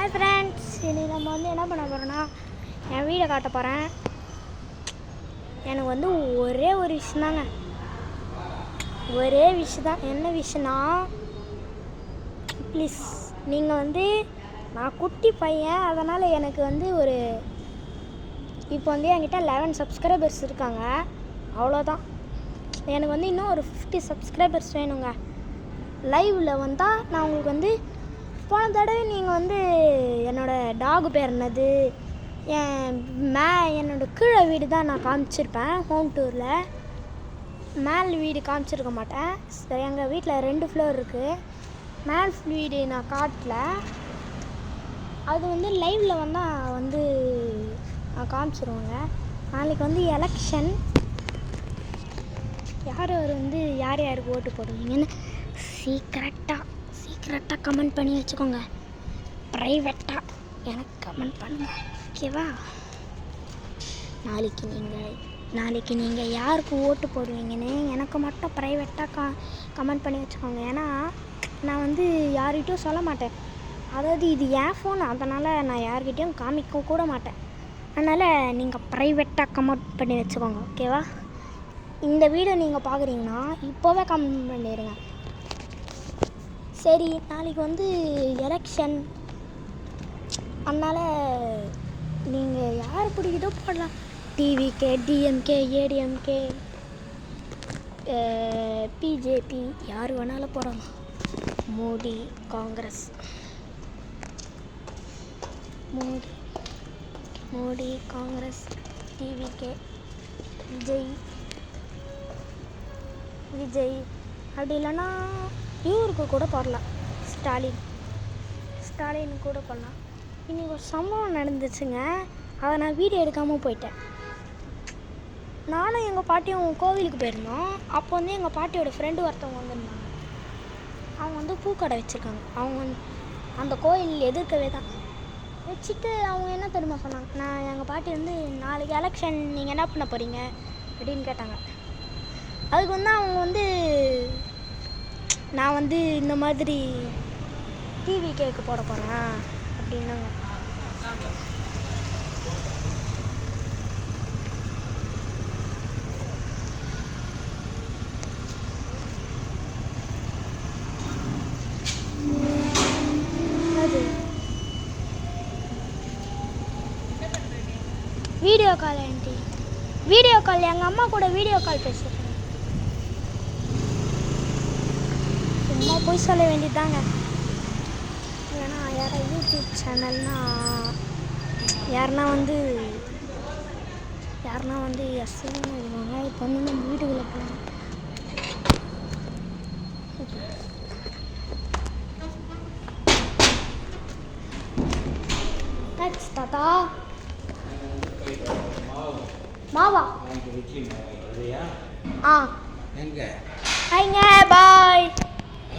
Hi friends, இன்றைக்கி நம்ம என்ன பண்ண போகிறோன்னா என் வீடை காட்ட போகிறேன். எனக்கு ஒரே ஒரு விஷயம் தாங்க, ஒரே விஷயம் தான். என்ன விஷயம்னா, ப்ளீஸ் நீங்கள் நான் குட்டி பையன், அதனால் எனக்கு ஒரு இப்போ என்கிட்ட 11 சப்ஸ்கிரைபர்ஸ் இருக்காங்க. அவ்வளோதான். எனக்கு இன்னும் ஒரு 50 சப்ஸ்கிரைபர்ஸ் வேணுங்க. லைவில் வந்தால் நான் உங்களுக்கு போன தடவை நீங்கள் என்னோடய டாகு பேர் என்னது, என்னோடய கீழே வீடு தான் நான் காமிச்சிருப்பேன். ஹோம் டூரில் மேல் வீடு காமிச்சிருக்க மாட்டேன். சரி, எங்கள் வீட்டில் 2 ஃப்ளோர் இருக்குது. மேல் வீடு நான் காட்டல. அது லைவில் வந்தால் நான் காமிச்சிருவேங்க. நாளைக்கு எலெக்ஷன். யார் யாருக்கு ஓட்டு போடுவீங்கன்னு சீக்ரெட்டாக கமெண்ட் பண்ணி வச்சுக்கோங்க. ப்ரைவேட்டாக எனக்கு கமெண்ட் பண்ணுங்கள், ஓகேவா? நாளைக்கு நீங்கள் யாருக்கு ஓட்டு போடுவீங்கன்னு எனக்கு மட்டும் ப்ரைவேட்டாக கமெண்ட் பண்ணி வச்சுக்கோங்க. ஏன்னா நான் யார்கிட்டையும் சொல்ல மாட்டேன். அதாவது இது என் ஃபோன், அதனால் நான் யார்கிட்டையும் காமிக்க கூட மாட்டேன். அதனால் நீங்கள் ப்ரைவேட்டாக கமெண்ட் பண்ணி வச்சுக்கோங்க, ஓகேவா? இந்த வீடியோ நீங்கள் பார்க்குறீங்கன்னா இப்போவே கமெண்ட் பண்ணிடுங்க. சரி, நாளைக்கு எலெக்ஷன், அதனால் நீங்கள் யார் பிடிக்குதோ போடலாம். டிவிகே, டிஎம்கே, ஏடிஎம்கே, பிஜேபி, யார் வேணாலும் போடலாம். மோடி, காங்கிரஸ், மோடி, காங்கிரஸ், டிவிகே, விஜய், அப்படி இல்லைன்னா இவருக்கு கூட போடலாம், ஸ்டாலின் கூட போடலாம். இன்றைக்கி ஒரு சம்பவம் நடந்துச்சுங்க. அதை நான் வீடியோ எடுக்காமல் போயிட்டேன். நானும் எங்கள் பாட்டியும் கோவிலுக்கு போயிருந்தோம். அப்போ எங்கள் பாட்டியோட ஃப்ரெண்டு ஒருத்தவங்க வந்திருந்தாங்க. அவங்க பூக்கடை வச்சுருக்காங்க. அவங்க அந்த கோயில் எதிர்க்கவே தான் வச்சுட்டு அவங்க என்ன தெரியுமா சொன்னாங்க, நான் எங்கள் பாட்டி நாளைக்கு எலெக்ஷன் நீங்கள் என்ன பண்ண போகிறீங்க அப்படின்னு கேட்டாங்க. அதுக்கு அவங்க நான் இந்த மாதிரி டிவி கேக்கு போட போகிறேன் அப்படின்னாங்க. Video call aunty, video call, எங்கள் அம்மா கூட வீடியோ கால் பேசுகிறேன். சும்மா போய் சொல்ல வேண்டியதாங்க. ஏன்னா யாராவது யூடியூப் சேனல்னா யாருன்னா எஸ்ன்னு எழுதுவாங்க. இப்போ நம்ம வீடுகளை போகலாம். தாத்தா மாவா ஆ, பாய்.